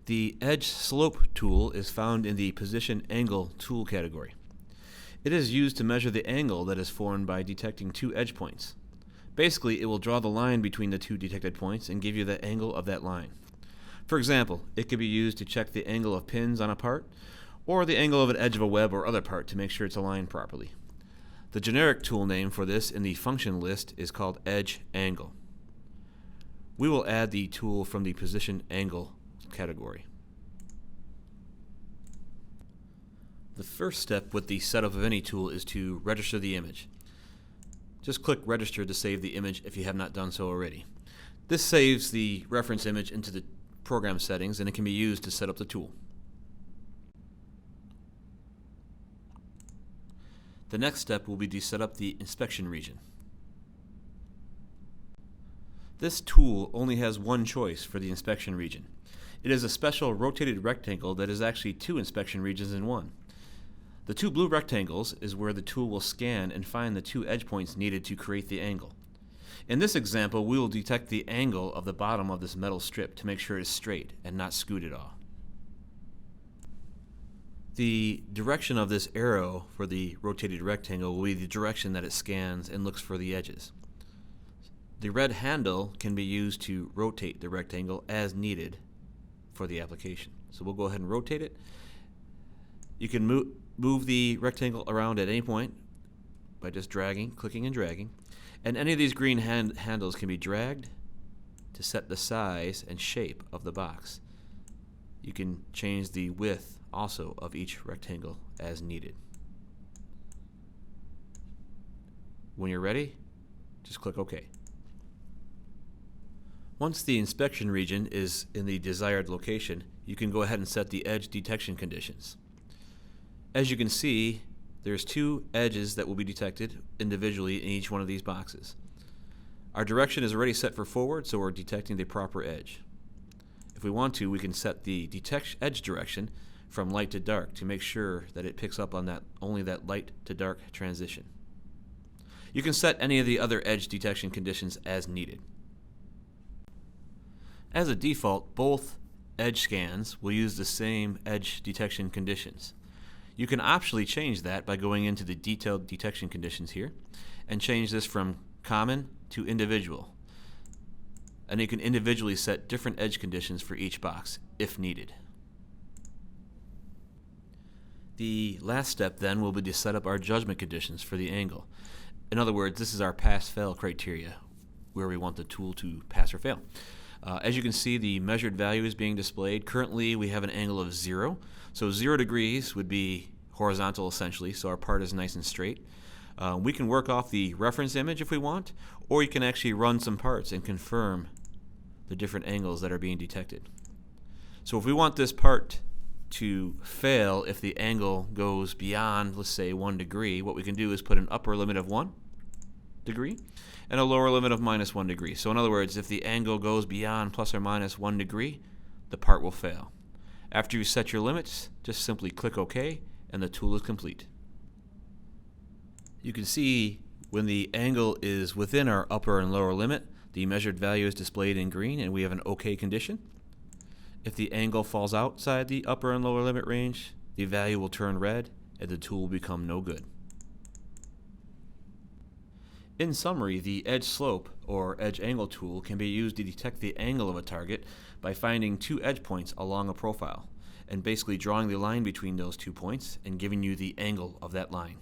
The Edge Slope tool is found in the Position Angle tool category. It is used to measure the angle that is formed by detecting two edge points. Basically, it will draw the line between the two detected points and give you the angle of that line. For example, it could be used to check the angle of pins on a part, or the angle of an edge of a web or other part to make sure it's aligned properly. The generic tool name for this in the function list is called Edge Angle. We will add the tool from the Position Angle category. The first step with the setup of any tool is to register the image. Just click Register to save the image if you have not done so already. This saves the reference image into the program settings, and it can be used to set up the tool. The next step will be to set up the inspection region. This tool only has one choice for the inspection region. It is a special rotated rectangle that is actually two inspection regions in one. The two blue rectangles is where the tool will scan and find the two edge points needed to create the angle. In this example, we will detect the angle of the bottom of this metal strip to make sure it is straight and not skewed at all. The direction of this arrow for the rotated rectangle will be the direction that it scans and looks for the edges. The red handle can be used to rotate the rectangle as needed for the application. So we'll go ahead and rotate it. You can move the rectangle around at any point by just dragging, clicking and dragging. And any of these green handles can be dragged to set the size and shape of the box. You can change the width also of each rectangle as needed. When you're ready, just click OK. Once the inspection region is in the desired location, you can go ahead and set the edge detection conditions. As you can see, there's two edges that will be detected individually in each one of these boxes. Our direction is already set for forward, so we're detecting the proper edge. If we want to, we can set the edge direction from light to dark to make sure that it picks up on only that light to dark transition. You can set any of the other edge detection conditions as needed. As a default, both edge scans will use the same edge detection conditions. You can optionally change that by going into the detailed detection conditions here and change this from common to individual. And you can individually set different edge conditions for each box if needed. The last step then will be to set up our judgment conditions for the angle. In other words, this is our pass-fail criteria where we want the tool to pass or fail. As you can see, the measured value is being displayed. Currently, we have an angle of 0. So 0 degrees would be horizontal essentially, so our part is nice and straight. We can work off the reference image if we want, or you can actually run some parts and confirm the different angles that are being detected. So if we want this part to fail if the angle goes beyond, let's say, 1 degree, what we can do is put an upper limit of 1 degree and a lower limit of -1 degree. So in other words, if the angle goes beyond plus or minus 1 degree, the part will fail. After you set your limits, just simply click OK and the tool is complete. You can see when the angle is within our upper and lower limit, the measured value is displayed in green and we have an OK condition. If the angle falls outside the upper and lower limit range, the value will turn red and the tool will become no good. In summary, the edge slope or edge angle tool can be used to detect the angle of a target by finding two edge points along a profile and basically drawing the line between those 2 points and giving you the angle of that line.